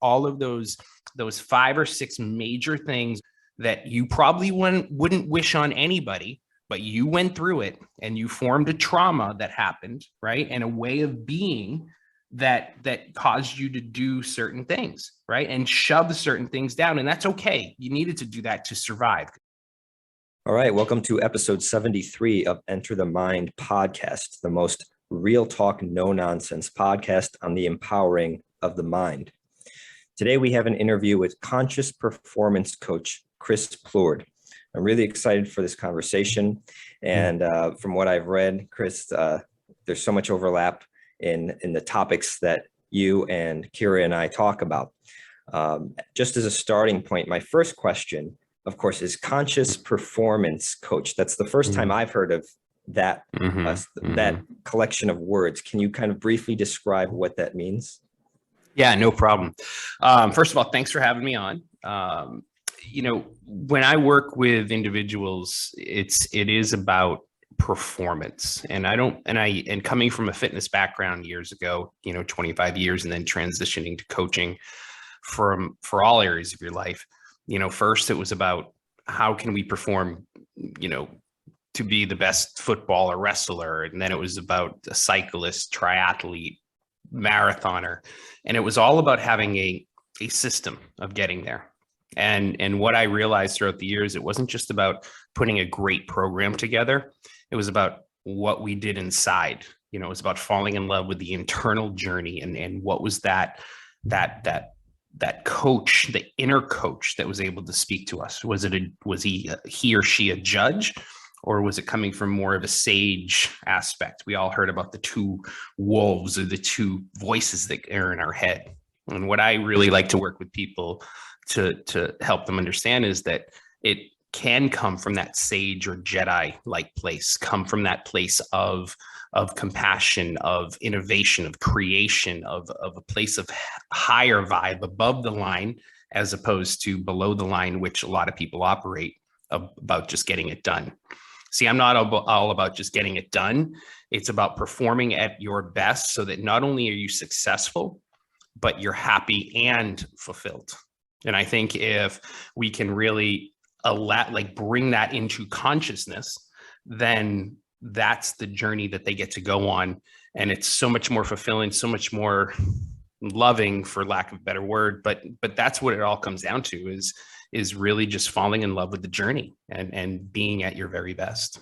all of those 5 or 6 major things that you probably wouldn't wish on anybody, but you went through it and you formed a trauma that happened, right? And a way of being that caused you to do certain things, right? And shove certain things down. And that's okay. You needed to do that to survive. All right. Welcome to episode 73 of Enter the Mind podcast, the most real talk, no nonsense podcast on the empowering of the mind. Today, we have an interview with conscious performance coach, Chris Plourde. I'm really excited for this conversation. And from what I've read, Chris, there's so much overlap in the topics that you and Kyra and I talk about. Just as a starting point, my first question, of course, is conscious performance coach. That's the first time I've heard of that, that collection of words. Can you kind of briefly describe what that means? Yeah, no problem. First of all, thanks for having me on. When I work with individuals, it is about performance. And coming from a fitness background years ago, 25 years, and then transitioning to coaching for all areas of your life. First it was about how can we perform, to be the best football or wrestler. And then it was about a cyclist, triathlete, marathoner. And it was all about having a system of getting there. And what I realized throughout the years, it wasn't just about putting a great program together. It was about what we did inside. It was about falling in love with the internal journey and what was that coach, the inner coach that was able to speak to us. Was he or she a judge, or was it coming from more of a sage aspect? We all heard about the 2 wolves or the 2 voices that are in our head. And what I really like to work with people to help them understand is that it can come from that sage or Jedi-like place, come from that place of compassion, of innovation, of creation, of a place of higher vibe above the line, as opposed to below the line, which a lot of people operate about just getting it done. See, I'm not all about just getting it done. It's about performing at your best so that not only are you successful, but you're happy and fulfilled. And I think if we can really bring that into consciousness, then that's the journey that they get to go on. And it's so much more fulfilling, so much more loving, for lack of a better word. But that's what it all comes down to is really just falling in love with the journey and being at your very best.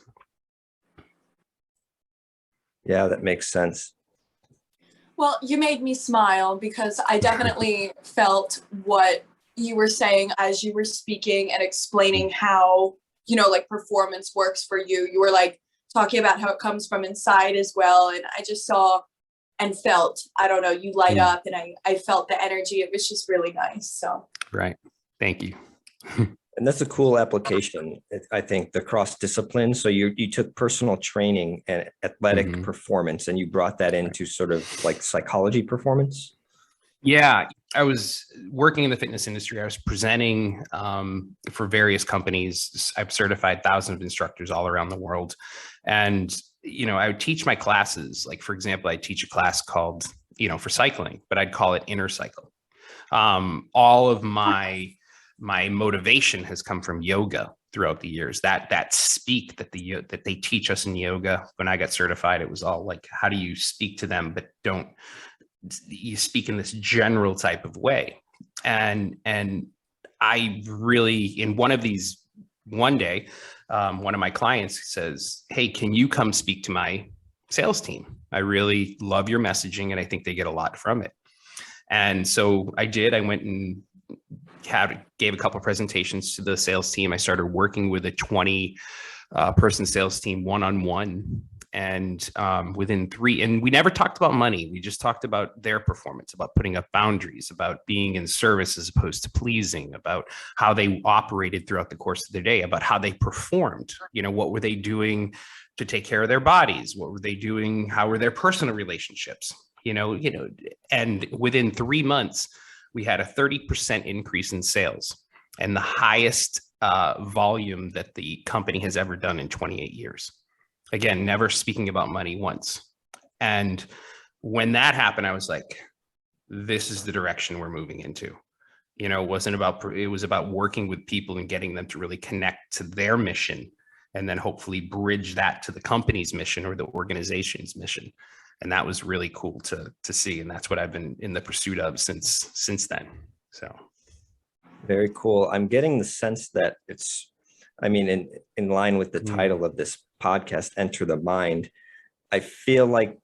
Yeah, that makes sense. Well, you made me smile because I definitely felt what you were saying as you were speaking and explaining how, performance works for you. You were talking about how it comes from inside as well. And I just saw and felt, I don't know, you light up, and I felt the energy. It was just really nice. So. Right. Thank you. And that's a cool application, I think, the cross discipline. So you took personal training and athletic performance, and you brought that into sort of like psychology performance. Yeah, I was working in the fitness industry. I was presenting for various companies. I've certified thousands of instructors all around the world. And, I would teach my classes. Like, for example, I teach a class called, for cycling, but I'd call it Inner Cycle. All of my motivation has come from yoga throughout the years. That speak that they teach us in yoga. When I got certified, it was all like, how do you speak to them, but you speak in this general type of way. And I really, in one of these, one day, one of my clients says, "Hey, can you come speak to my sales team? I really love your messaging and I think they get a lot from it." And so I did. I went and gave a couple of presentations to the sales team. I started working with a 20 person sales team one-on-one. And within 3, and we never talked about money. We just talked about their performance, about putting up boundaries, about being in service as opposed to pleasing, about how they operated throughout the course of their day, about how they performed. What were they doing to take care of their bodies? What were they doing? How were their personal relationships? And within 3 months, we had a 30% increase in sales and the highest volume that the company has ever done in 28 years. Again, never speaking about money once. And when that happened, I was like, this is the direction we're moving into. You know, it was about working with people and getting them to really connect to their mission, and then hopefully bridge that to the company's mission or the organization's mission. And that was really cool to see. And that's what I've been in the pursuit of since then. So. Very cool. I'm getting the sense that it's, I mean, in line with the title of this podcast, Enter the Mind, I feel like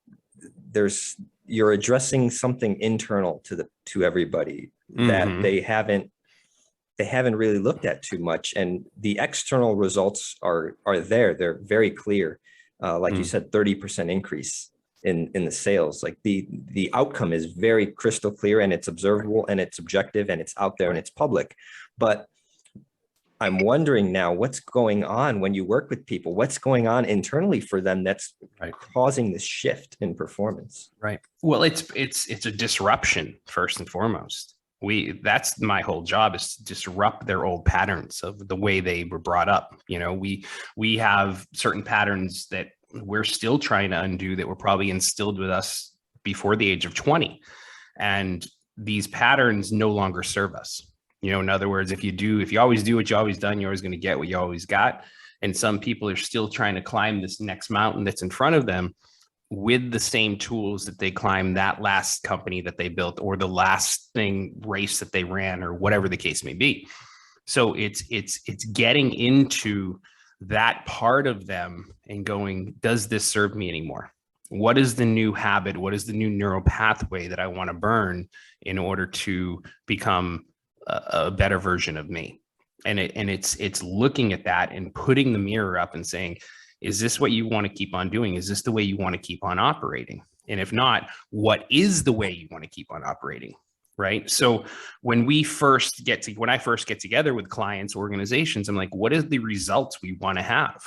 you're addressing something internal to everybody that they haven't really looked at too much. And the external results are there. They're very clear. Like you said, 30% increase in the sales. Like the outcome is very crystal clear, and it's observable, and it's objective, and it's out there, and it's public. But I'm wondering now, what's going on when you work with people? What's going on internally for them that's causing this shift in performance? Right. Well, it's a disruption first and foremost. That's my whole job, is to disrupt their old patterns of the way they were brought up. You know, we have certain patterns that we're still trying to undo that were probably instilled with us before the age of 20. And these patterns no longer serve us. You know, in other words, if you always do what you always done, you're always going to get what you always got. And some people are still trying to climb this next mountain that's in front of them with the same tools that they climbed that last company that they built, or the last race that they ran, or whatever the case may be. So it's getting into that part of them and going, does this serve me anymore? What is the new habit? What is the new neural pathway that I want to burn in order to become a better version of me? And it's looking at that and putting the mirror up and saying, is this what you want to keep on doing? Is this the way you want to keep on operating? And if not, what is the way you want to keep on operating? Right. So when I first get together with clients, organizations, I'm like, what is the results we want to have?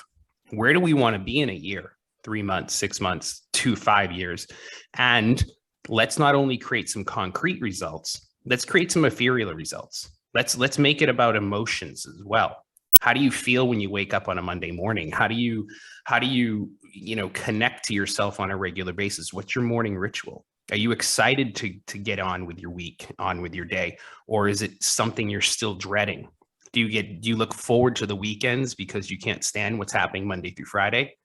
Where do we want to be in a year, 3 months, 6 months, 5 years? And let's not only create some concrete results, let's create some ethereal results. Let's make it about emotions as well. How do you feel when you wake up on a Monday morning? How do you connect to yourself on a regular basis? What's your morning ritual? Are you excited to get on with your week, on with your day? Or is it something you're still dreading? Do you look forward to the weekends because you can't stand what's happening Monday through Friday?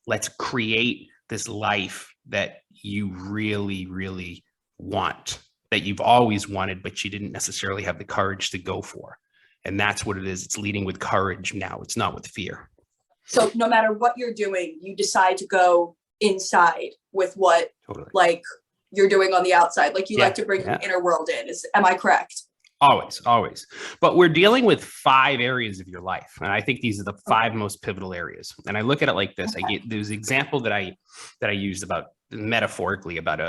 Let's create this life that you really, really want, that you've always wanted, but you didn't necessarily have the courage to go for. And that's what it is. It's leading with courage now. It's not with fear. So no matter what you're doing, you decide to go inside with what like you're doing on the outside. Like you like to bring the inner world in. Am I correct? Always. But we're dealing with 5 areas of your life. And I think these are the 5 most pivotal areas. And I look at it like this. There's an example that I used about metaphorically about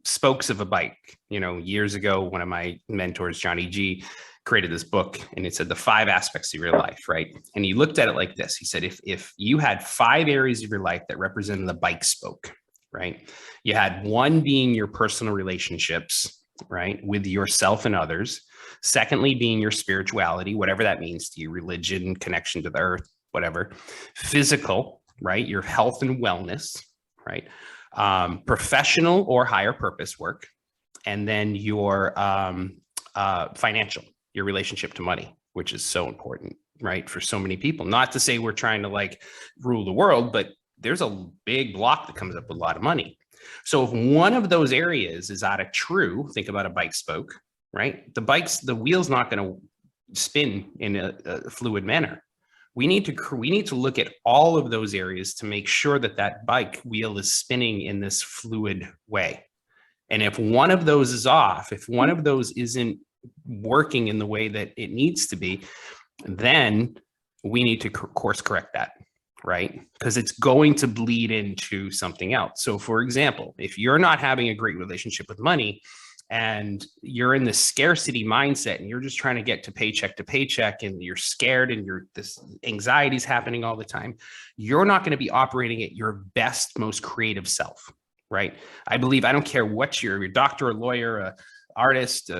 spokes of a bike. You know, years ago, one of my mentors, Johnny G, created this book, and it said the 5 aspects of your life, right? And he looked at it like this. He said, if you had 5 areas of your life that represented the bike spoke, right? You had 1 being your personal relationships, right, with yourself and others. Secondly, being your spirituality, whatever that means to you, religion, connection to the earth, whatever. Physical, right, your health and wellness, right? Professional or higher purpose work. And then your financial, your relationship to money, which is so important, right? For so many people. Not to say we're trying to like rule the world, but there's a big block that comes up with a lot of money. So if one of those areas is out of true, think about a bike spoke, right? The wheel's not going to spin in a fluid manner. We need to look at all of those areas to make sure that bike wheel is spinning in this fluid way. And if one of those is off, if one of those isn't working in the way that it needs to be, then we need to course correct that, right? Because it's going to bleed into something else. So for example, if you're not having a great relationship with money and you're in this scarcity mindset and you're just trying to get to paycheck and you're scared and this anxiety is happening all the time, you're not going to be operating at your best, most creative self, right? I don't care what you're a doctor, a lawyer, a artist,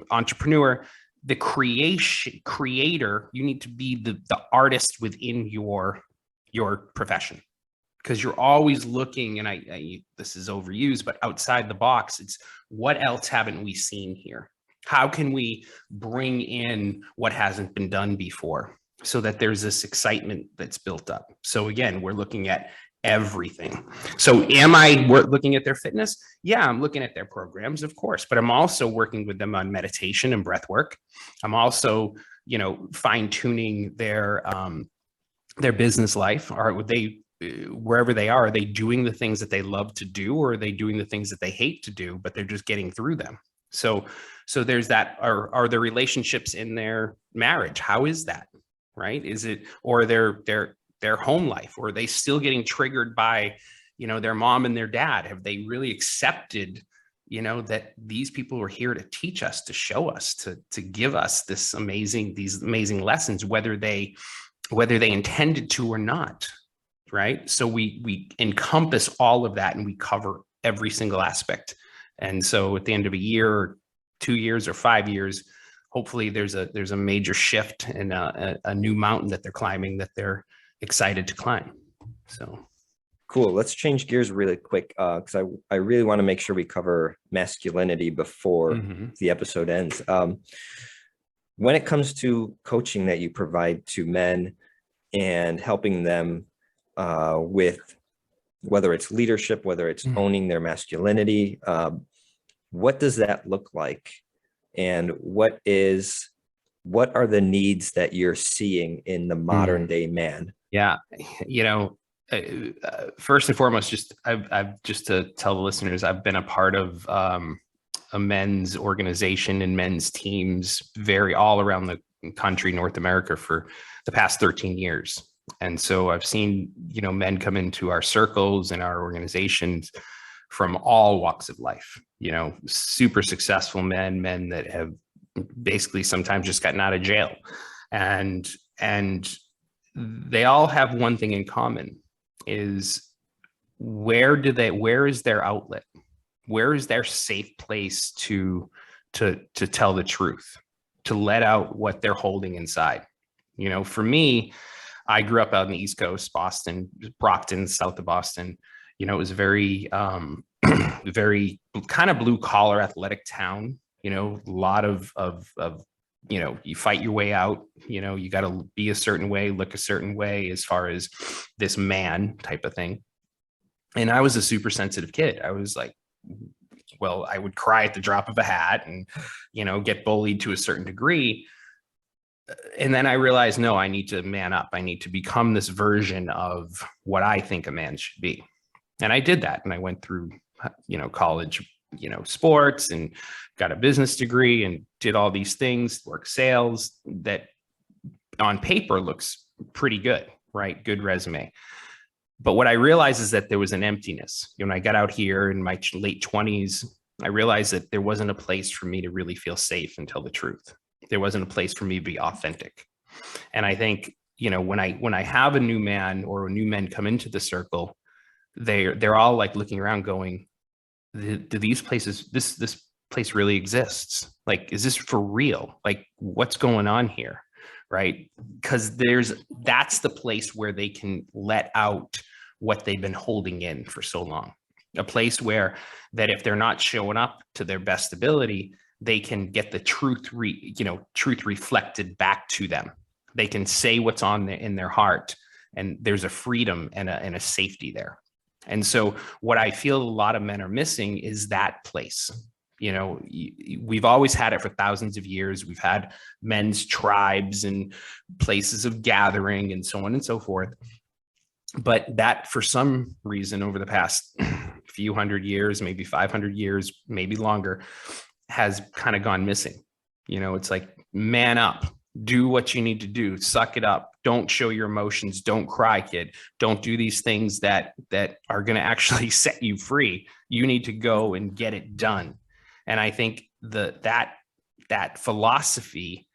entrepreneur, the creator, you need to be the artist within your profession. because you're always looking, and this is overused, but outside the box, it's what else haven't we seen here? How can we bring in what hasn't been done before so that there's this excitement that's built up? So again, we're looking at everything. So am I looking at their fitness? Yeah, I'm looking at their programs, of course, but I'm also working with them on meditation and breath work. I'm also, fine tuning their business life. Would they, wherever they are they doing the things that they love to do, or are they doing the things that they hate to do, but they're just getting through them? So there's that. Are there relationships in their marriage? How is that? Right? Is it, or their home life, or are they still getting triggered by, their mom and their dad? Have they really accepted, that these people are here to teach us, to show us, to give us these amazing lessons, whether they intended to or not? Right. So we encompass all of that, and we cover every single aspect. And so at the end of a year or 2 years or 5 years, hopefully there's a major shift and a new mountain that they're climbing that they're excited to climb. So cool. Let's change gears really quick, because I really want to make sure we cover masculinity before the episode ends. When it comes to coaching that you provide to men and helping them with whether it's leadership, whether it's owning their masculinity, what does that look like? And what are the needs that you're seeing in the modern day man? Yeah. First and foremost, I've just to tell the listeners, I've been a part of a men's organization and men's teams all around the country, North America, for the past 13 years. And so I've seen, men come into our circles and our organizations from all walks of life, super successful men that have basically sometimes just gotten out of jail. And they all have one thing in common, is where is their outlet? Where is their safe place to tell the truth, to let out what they're holding inside? For me, I grew up out on the East Coast, Boston, Brockton, south of Boston. It was a very, very kind of blue collar athletic town. A lot of you fight your way out. You got to be a certain way, look a certain way, as far as this man type of thing. And I was a super sensitive kid. I was like, well, I would cry at the drop of a hat and, get bullied to a certain degree. And then I realized, no, I need to man up. I need to become this version of what I think a man should be. And I did that. And I went through, college, sports, and got a business degree and did all these things, work sales, that on paper looks pretty good, right? Good resume. But what I realized is that there was an emptiness. When I got out here in my late 20s, I realized that there wasn't a place for me to really feel safe and tell the truth. There wasn't a place for me to be authentic. And I think, when I have a new man or new men come into the circle, they're all like looking around going, do these places, this place really exists? Like, is this for real? Like, what's going on here? Right? Because that's the place where they can let out what they've been holding in for so long. A place where that if they're not showing up to their best ability, they can get the truth reflected back to them. They can say what's in their heart, and there's a freedom and a safety there. And so what I feel a lot of men are missing is that place. We've always had it for thousands of years. We've had men's tribes and places of gathering and so on and so forth. But that, for some reason, over the past few hundred years, maybe 500 years, maybe longer, has kind of gone missing. It's like, man up, do what you need to do, suck it up. Don't show your emotions. Don't cry, kid. Don't do these things that are going to actually set you free. You need to go and get it done. And I think that philosophy,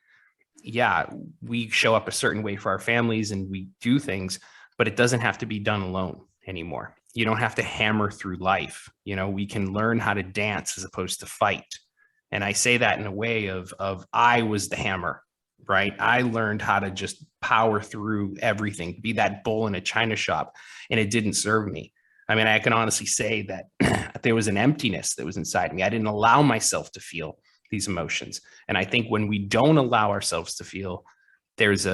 yeah, we show up a certain way for our families and we do things, but it doesn't have to be done alone anymore. You don't have to hammer through life. We can learn how to dance as opposed to fight. And I say that in a way of I was the hammer, right? I learned how to just power through everything, be that bull in a china shop, and it didn't serve me. I mean, I can honestly say that there was an emptiness that was inside me. I didn't allow myself to feel these emotions. And I think when we don't allow ourselves to feel, there's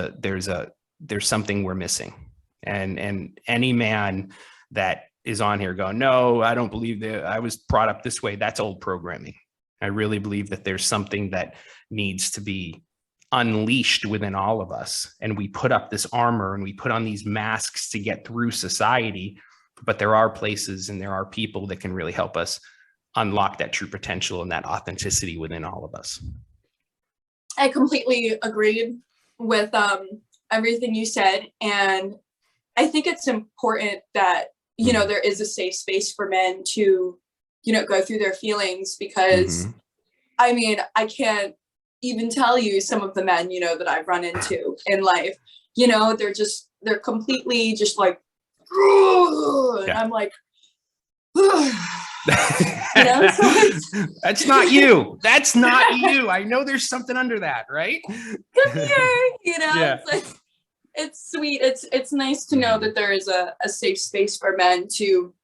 something we're missing. And any man that is on here going, no, I don't believe that I was brought up this way, that's old programming. I really believe that there's something that needs to be unleashed within all of us. And we put up this armor and we put on these masks to get through society. But there are places and there are people that can really help us unlock that true potential and that authenticity within all of us. I completely agreed with everything you said. And I think it's important that, you know, there is a safe space for men to, you know, go through their feelings, because I mean, I can't even tell you some of the men, you know, that I've run into in life, you know, they're completely just like, and I'm like, you know, so that's not you. That's not you. I know there's something under that, right? Come here, you know, Yeah. it's like, it's sweet. It's nice to know that there is a safe space for men to,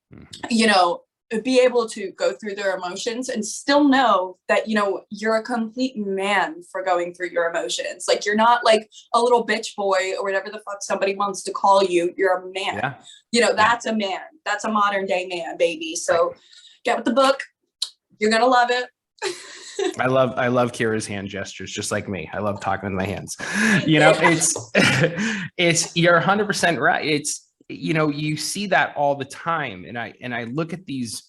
you know, be able to go through their emotions and still know that, you know, you're a complete man for going through your emotions. Like, you're not like a little bitch boy or whatever the fuck somebody wants to call you. You're a man. Yeah. You know, that's a man. That's a modern day man, baby. So get with the book. You're going to love it. I love Kyra's hand gestures, just like me. I love talking with my hands. You know, it's you're 100% right. It's, you know, you see that all the time. And I look at these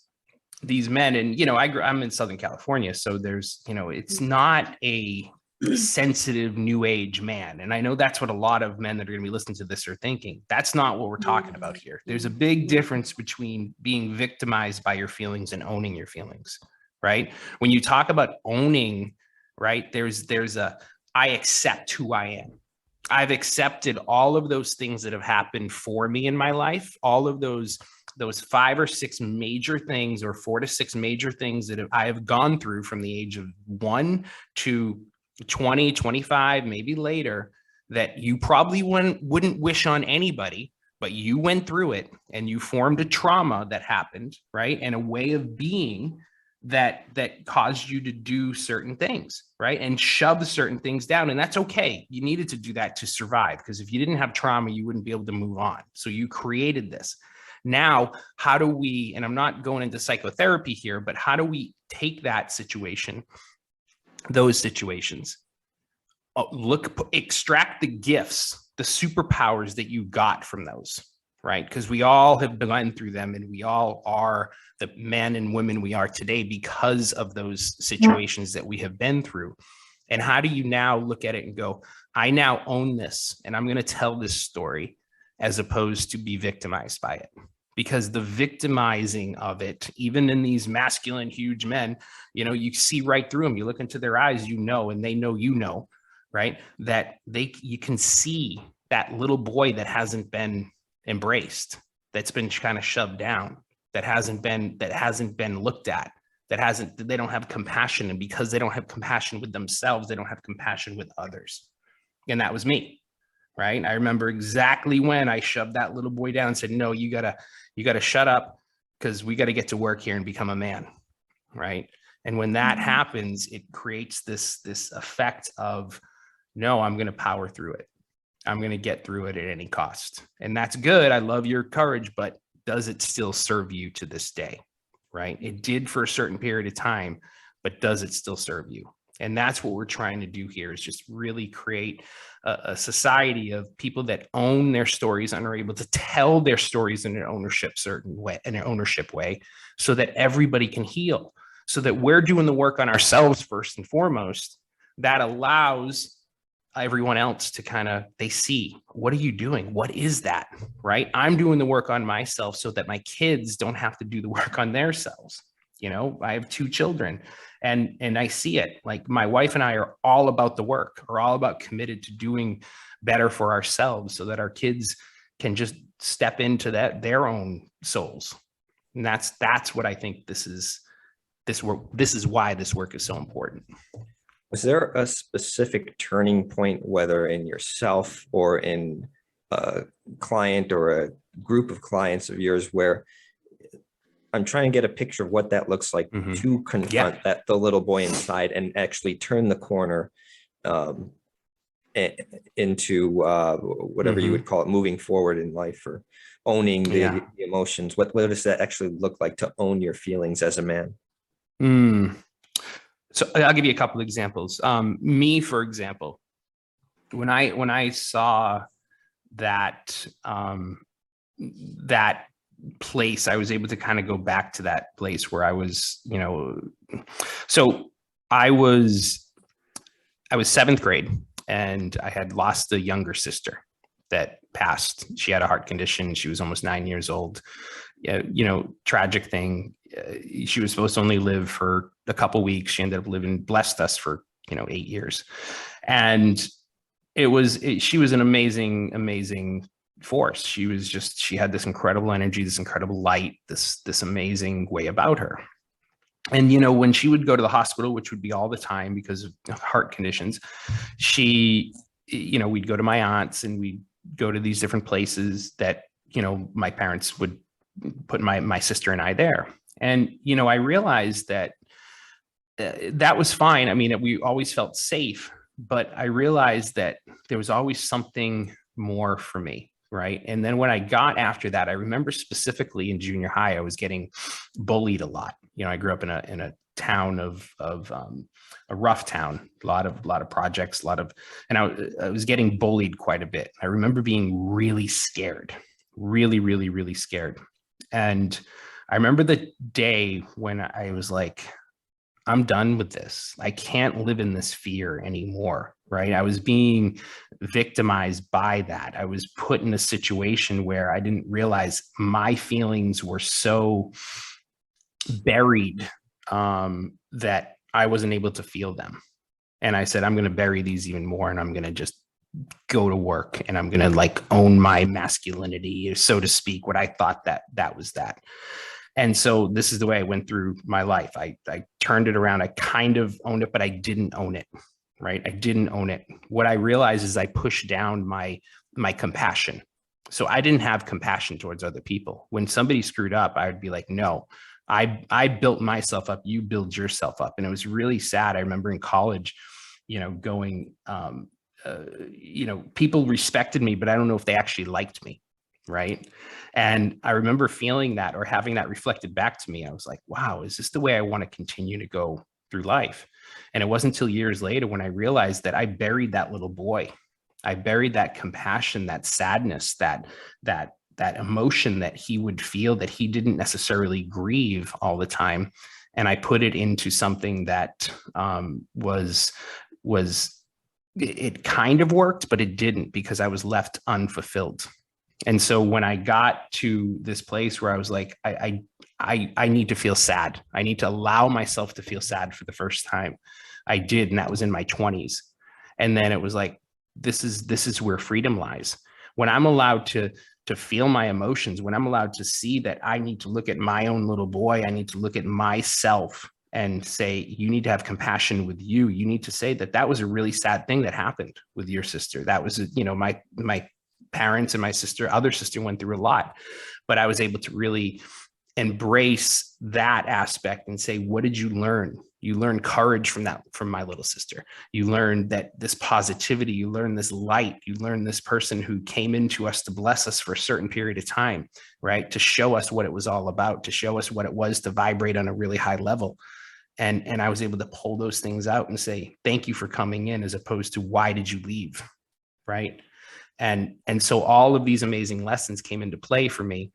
men, and, you know, I'm in Southern California. So there's, you know, it's not a sensitive new age man. And I know that's what a lot of men that are going to be listening to this are thinking. That's not what we're talking about here. There's a big difference between being victimized by your feelings and owning your feelings, right? When you talk about owning, right, there's I accept who I am. I've accepted all of those things that have happened for me in my life, all of those 5 or 6 major things, or 4 to 6 major things that I have gone through from the age of 1 to 20, 25, maybe later, that you probably wouldn't wish on anybody, but you went through it and you formed a trauma that happened, right? And a way of being that caused you to do certain things, right? And shove certain things down. And that's okay. You needed to do that to survive, because if you didn't have trauma, you wouldn't be able to move on. So you created this. Now, how do we, and I'm not going into psychotherapy here, but how do we take that situation, those situations, extract the gifts, the superpowers that you got from those, right? Because we all have gone through them, and we all are the men and women we are today because of those situations that we have been through. And how do you now look at it and go, I now own this, and I'm going to tell this story, as opposed to be victimized by it? Because the victimizing of it, even in these masculine, huge men, you know, you see right through them. You look into their eyes, you know, and they know, you know, right? That you can see that little boy that hasn't been embraced, that's been kind of shoved down, that hasn't been looked at, they don't have compassion. And because they don't have compassion with themselves, they don't have compassion with others. And that was me, right? I remember exactly when I shoved that little boy down and said, no, you gotta shut up, because we got to get to work here and become a man, right? And when that happens, it creates this effect of, no, I'm going to power through it. I'm going to get through it at any cost. And that's good. I love your courage, but does it still serve you to this day, right? It did for a certain period of time, but does it still serve you? And that's what we're trying to do here, is just really create a society of people that own their stories and are able to tell their stories in an ownership way, so that everybody can heal, so that we're doing the work on ourselves first and foremost. That allows everyone else to kind of, they see, what are you doing? What is that? Right? I'm doing the work on myself so that my kids don't have to do the work on themselves. You know, I have 2 children, and I see it. Like, my wife and I are all about the work, are all about committed to doing better for ourselves, so that our kids can just step into their own souls. And that's what I think this is why this work is so important. Was there a specific turning point, whether in yourself or in a client or a group of clients of yours, where I'm trying to get a picture of what that looks like to confront the little boy inside and actually turn the corner into whatever you would call it, moving forward in life or owning the emotions? What does that actually look like to own your feelings as a man? So I'll give you a couple of examples. Me, for example, when I saw that that place, I was able to kind of go back to that place where I was, so I was seventh grade, and I had lost a younger sister that passed. She had a heart condition. She was almost 9 years old. Tragic thing. She was supposed to only live for a couple of weeks. She ended up blessed us for, 8 years. And she was an amazing force. She had this incredible energy, this incredible light, this amazing way about her. And, when she would go to the hospital, which would be all the time because of heart conditions, we'd go to my aunt's and we'd go to these different places that, my parents would put my sister and I there. And, I realized that that was fine. I mean, we always felt safe, but I realized that there was always something more for me. Right. And then when I got after that, I remember specifically in junior high, I was getting bullied a lot. I grew up in a town of a rough town, a lot of projects, and I was getting bullied quite a bit. I remember being really scared, really, really, really scared. And I remember the day when I was like, I'm done with this. I can't live in this fear anymore. Right. I was being victimized by that. I was put in a situation where I didn't realize my feelings were so buried that I wasn't able to feel them. And I said, I'm going to bury these even more. And I'm going to just go to work and I'm going to own my masculinity, so to speak, what I thought that was that. And so this is the way I went through my life. I turned it around. I kind of owned it, but I didn't own it. Right. I didn't own it. What I realized is I pushed down my compassion. So I didn't have compassion towards other people. When somebody screwed up, I would be like, no, I built myself up. You build yourself up. And it was really sad. I remember in college, going, people respected me, but I don't know if they actually liked me. Right. And I remember feeling that or having that reflected back to me. I was like, wow, is this the way I want to continue to go through life? And it wasn't until years later when I realized that I buried that little boy. I buried that compassion, that sadness, that emotion that he would feel that he didn't necessarily grieve all the time. And I put it into something that it kind of worked, but it didn't, because I was left unfulfilled. And so when I got to this place where I was like, I need to feel sad. I need to allow myself to feel sad for the first time. I did. And that was in my 20s. And then it was like, this is where freedom lies. When I'm allowed to feel my emotions, when I'm allowed to see that I need to look at my own little boy, I need to look at myself and say, you need to have compassion with you. You need to say that was a really sad thing that happened with your sister. That was, my parents and my other sister went through a lot, but I was able to really embrace that aspect and say, what did you learn? You learned courage from my little sister. You learned that this positivity, you learned this light, you learned this person who came into us to bless us for a certain period of time, right? To show us what it was all about, to show us what it was to vibrate on a really high level. And I was able to pull those things out and say, thank you for coming in, as opposed to why did you leave? Right. And so all of these amazing lessons came into play for me.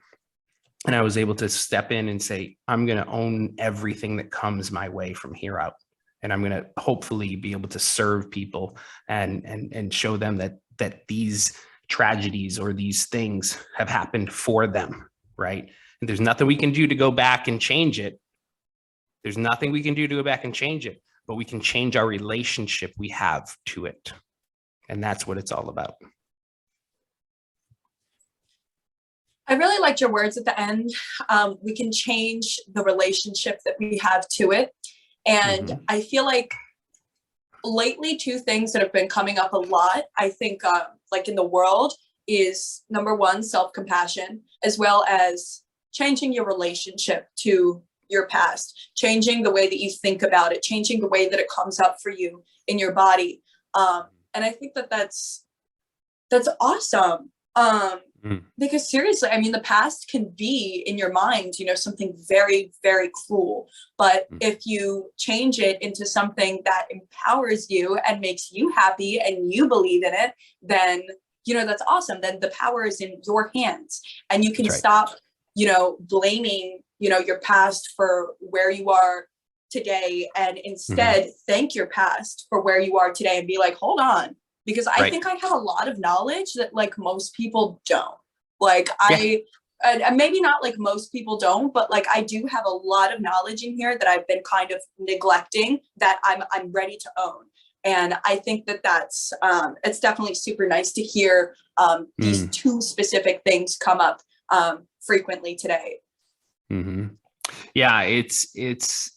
And I was able to step in and say, I'm going to own everything that comes my way from here out. And I'm going to hopefully be able to serve people and show them that these tragedies or these things have happened for them. Right. And there's nothing we can do to go back and change it. There's nothing we can do to go back and change it, but we can change our relationship we have to it. And that's what it's all about. I really liked your words at the end. We can change the relationship that we have to it. And I feel like lately, two things that have been coming up a lot, I think, like in the world, is number one, self-compassion, as well as changing your relationship to your past, changing the way that you think about it, changing the way that it comes up for you in your body. And I think that that's awesome. Because seriously, I mean, the past can be in your mind, you know, something very, very cruel. But if you change it into something that empowers you and makes you happy and you believe in it, then, you know, that's awesome. Then the power is in your hands, and you can stop, you know, blaming, you know, your past for where you are today, and instead thank your past for where you are today and be like, hold on. Because I think I have a lot of knowledge that like most people don't. Like maybe not like most people don't, but like I do have a lot of knowledge in here that I've been kind of neglecting that I'm ready to own. And I think that that's it's definitely super nice to hear these two specific things come up frequently today. Yeah, it's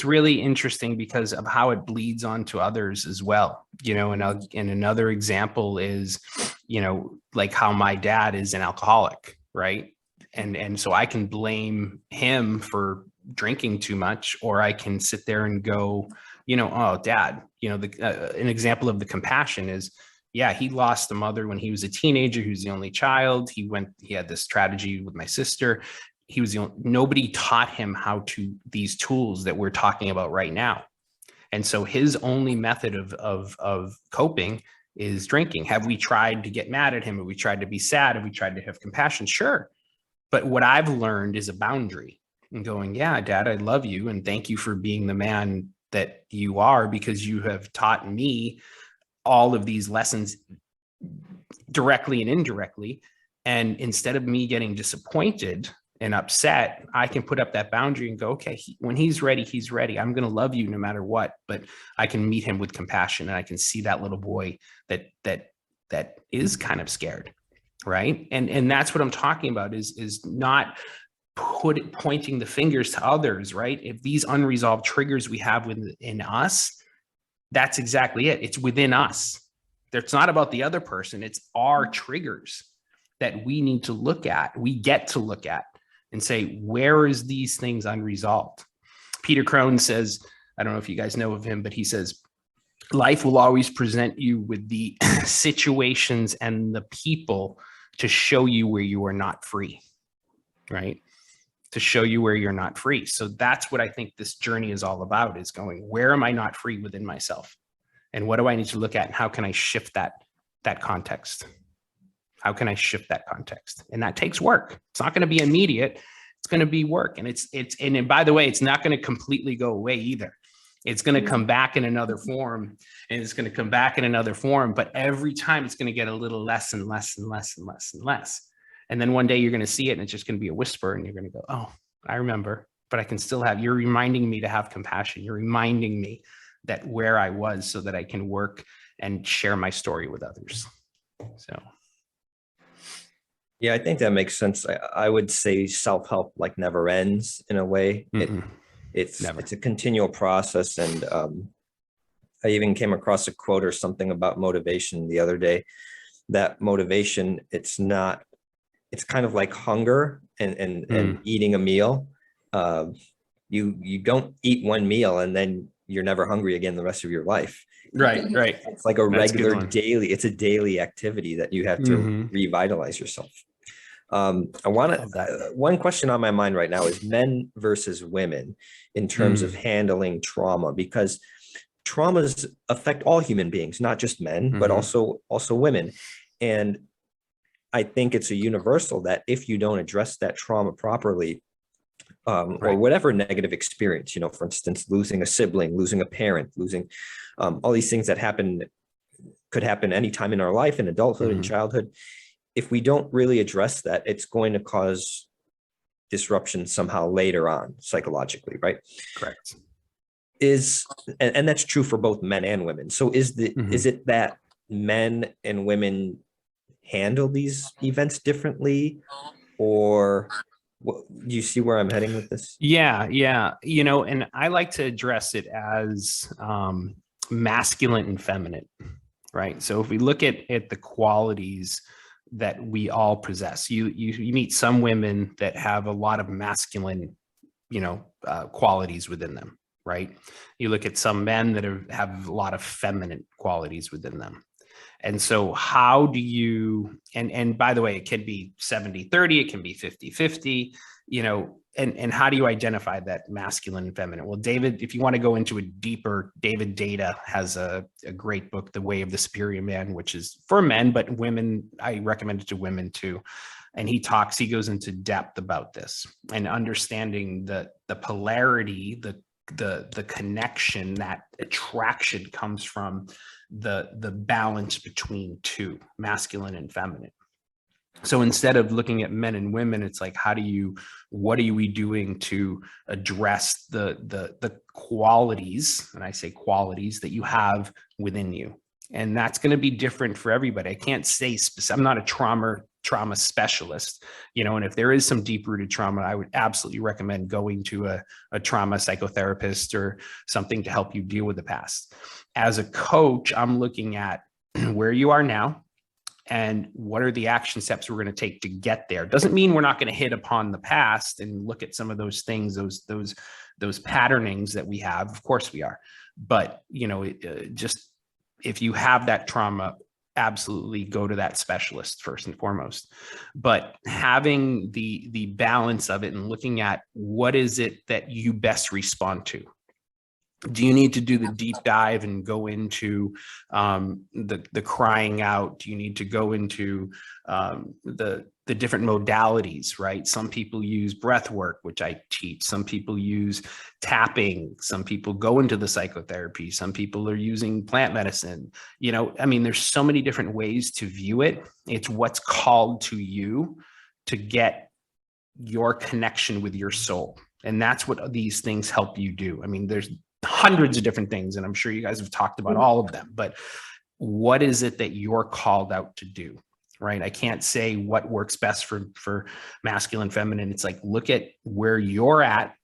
really interesting because of how it bleeds onto others as well. You know, and another example is, you know, like how my dad is an alcoholic, right? And so I can blame him for drinking too much, or I can sit there and go, you know, oh, dad, you know, an example of the compassion is, yeah, he lost a mother when he was a teenager. He was the only child. He had this tragedy with my sister. He was nobody taught him how to these tools that we're talking about right now. And so his only method of coping is drinking. Have we tried to get mad at him? Have we tried to be sad? Have we tried to have compassion? Sure. But what I've learned is a boundary and going, yeah, dad, I love you. And thank you for being the man that you are, because you have taught me all of these lessons directly and indirectly. And instead of me getting disappointed and upset, I can put up that boundary and go, okay, when he's ready, he's ready. I'm going to love you no matter what, but I can meet him with compassion, and I can see that little boy that is kind of scared. Right. And that's what I'm talking about is not pointing the fingers to others. Right. If these unresolved triggers we have within us, that's exactly it. It's within us. It's not about the other person. It's our triggers that we need to look at. We get to look at and say, where is these things unresolved? Peter Crone says, I don't know if you guys know of him, but he says, life will always present you with the situations and the people to show you where you are not free, right? To show you where you're not free. So that's what I think this journey is all about, is going, where am I not free within myself? And what do I need to look at? And how can I shift that context? How can I shift that context? And that takes work. It's not going to be immediate. It's going to be work. And and by the way, it's not going to completely go away either. It's going to come back in another form, and it's going to come back in another form. But every time it's going to get a little less and less and less and less and less. And then one day you're going to see it and it's just going to be a whisper, and you're going to go, oh, I remember, but I can still you're reminding me to have compassion. You're reminding me that where I was, so that I can work and share my story with others. So. Yeah, I think that makes sense. I would say self-help like never ends in a way. It's a continual process. And I even came across a quote or something about motivation the other day. That motivation, it's kind of like hunger and eating a meal. You don't eat one meal and then you're never hungry again the rest of your life. Right. It's like a regular daily, it's a daily activity that you have to revitalize yourself. One question on my mind right now is men versus women in terms of handling trauma, because traumas affect all human beings, not just men, but also women. And I think it's a universal that if you don't address that trauma properly, or whatever negative experience, you know, for instance, losing a sibling, losing a parent, losing all these things that could happen anytime in our life, in adulthood and childhood. If we don't really address that, it's going to cause disruption somehow later on psychologically, right? Correct. And that's true for both men and women. So is it that men and women handle these events differently, or What, do you see where I'm heading with this? Yeah. And I like to address it as masculine and feminine, right? So if we look at the qualities that we all possess, you meet some women that have a lot of masculine, qualities within them, right? You look at some men that have a lot of feminine qualities within them. And so how do you, and by the way, it can be 70-30, it can be 50-50, and how do you identify that masculine and feminine? Well, David, if you want to go into a deeper, David Data has a great book, The Way of the Superior Man, which is for men, but women, I recommend it to women too. And he goes into depth about this and understanding the polarity, the connection, that attraction comes from the balance between two, masculine and feminine. So instead of looking at men and women, it's like, what are we doing to address the qualities, and I say qualities, that you have within you? And that's going to be different for everybody. I can't say specific. I'm not a trauma specialist, and if there is some deep rooted trauma, I would absolutely recommend going to a trauma psychotherapist or something to help you deal with the past. As a coach, I'm looking at where you are now and what are the action steps we're going to take to get there. Doesn't mean we're not going to hit upon the past and look at some of those things, those patternings that we have. Of course we are, but just if you have that trauma, absolutely go to that specialist first and foremost. But having the balance of it and looking at what is it that you best respond to. Do you need to do the deep dive and go into the crying out? Do you need to go into the different modalities, right? Some people use breath work, which I teach. Some people use tapping. Some people go into the psychotherapy. Some people are using plant medicine. There's so many different ways to view it. It's what's called to you to get your connection with your soul. And that's what these things help you do. There's hundreds of different things, and I'm sure you guys have talked about all of them, but what is it that you're called out to do, right? I can't say what works best for masculine, feminine. It's like, look at where you're at,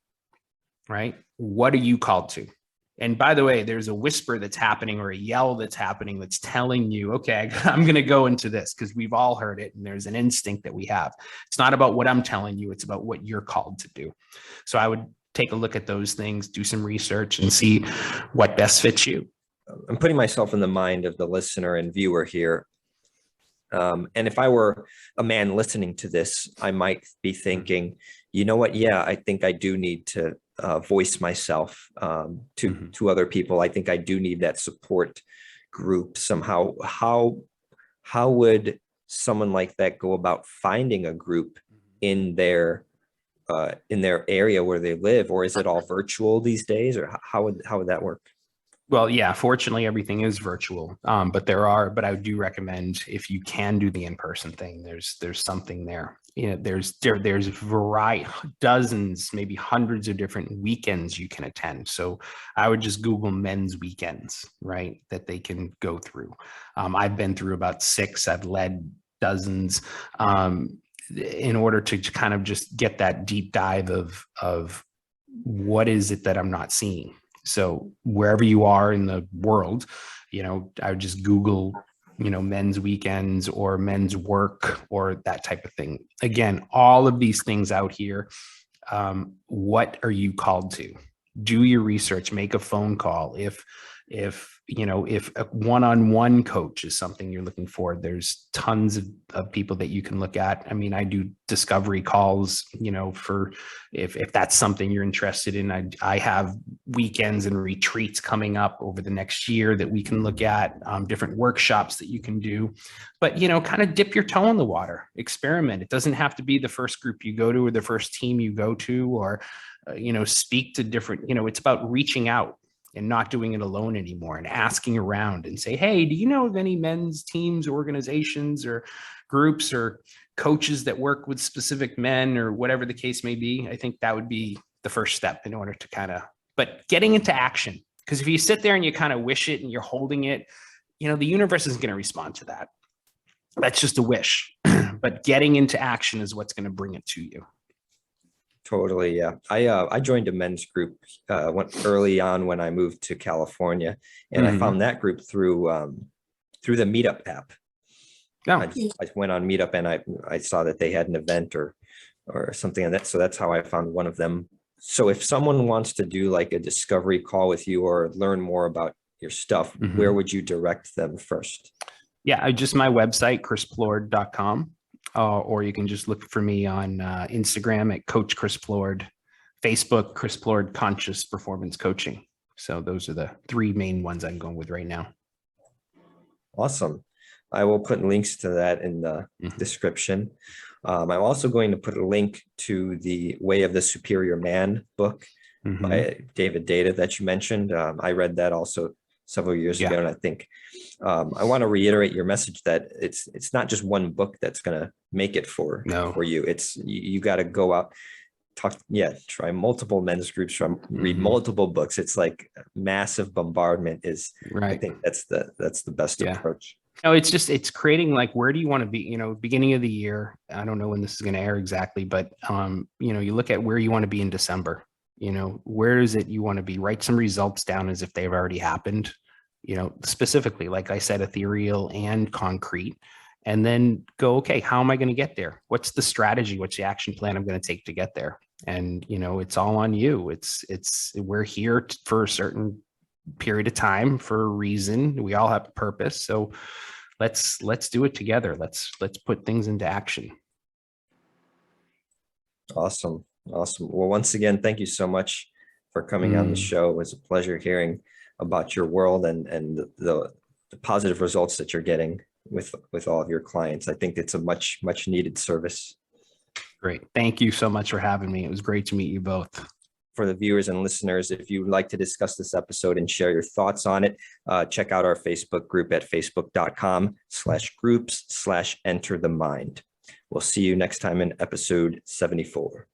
right? What are you called to? And by the way, there's a whisper that's happening or a yell that's happening that's telling you, okay, I'm going to go into this, because we've all heard it. And there's an instinct that we have. It's not about what I'm telling you. It's about what you're called to do. So I would take a look at those things, do some research, and see what best fits you. I'm putting myself in the mind of the listener and viewer here. And if I were a man listening to this, I might be thinking, you know what? Yeah, I think I do need to voice myself to other people. I think I do need that support group somehow. How would someone like that go about finding a group in their area where they live, or is it all virtual these days, or how would that work? Well, yeah, fortunately everything is virtual. But I do recommend, if you can do the in-person thing, there's something there. There's variety, dozens, maybe hundreds of different weekends you can attend. So I would just Google men's weekends, right, that they can go through. I've been through about 6. I've led dozens. In order to kind of just get that deep dive of what is it that I'm not seeing. So wherever you are in the world, I would just Google, men's weekends or men's work or that type of thing. Again, all of these things out here, what are you called to? Do your research, make a phone call. If a one-on-one coach is something you're looking for, there's tons of people that you can look at. I do discovery calls, for if that's something you're interested in. I have weekends and retreats coming up over the next year that we can look at, different workshops that you can do, but, kind of dip your toe in the water, experiment. It doesn't have to be the first group you go to or the first team you go to, or, speak to different, it's about reaching out and not doing it alone anymore, and asking around and say, hey, do you know of any men's teams, organizations, or groups or coaches that work with specific men, or whatever the case may be? I think that would be the first step in order to but getting into action. Because if you sit there and you kind of wish it and you're holding it, the universe isn't going to respond to that. That's just a wish. But getting into action is what's going to bring it to you. Totally. Yeah. I joined a men's group went early on when I moved to California, and I found that group through the Meetup app. No. I went on Meetup and I saw that they had an event or something like that. So that's how I found one of them. So if someone wants to do like a discovery call with you or learn more about your stuff, where would you direct them first? Yeah, just my website, chrisplourde.com. Or you can just look for me on Instagram at Coach Chris Plourde, Facebook, Chris Plourde Conscious Performance Coaching. So those are the three main ones I'm going with right now. Awesome. I will put links to that in the description. I'm also going to put a link to the Way of the Superior Man book by David Data that you mentioned. I read that also several years ago, and I think I want to reiterate your message that it's not just one book that's going to make it for you. It's you got to go out, try multiple men's groups, read multiple books. It's like massive bombardment is right. I think that's the best approach. No, it's creating like, where do you want to be? Beginning of the year, I don't know when this is going to air exactly, but you look at where you want to be in December. Where is it you want to be? Write some results down as if they've already happened, specifically, like I said, ethereal and concrete, and then go, okay, how am I going to get there? What's the strategy? What's the action plan I'm going to take to get there? And, it's all on you. We're here for a certain period of time for a reason. We all have a purpose. So let's do it together. Let's put things into action. Awesome. Well, once again, thank you so much for coming on the show. It was a pleasure hearing about your world and the positive results that you're getting with all of your clients. I think it's a much needed service. Great. Thank you so much for having me. It was great to meet you both. For the viewers and listeners, if you'd like to discuss this episode and share your thoughts on it, check out our Facebook group at facebook.com/groups/enter the mind. We'll see you next time in episode 74.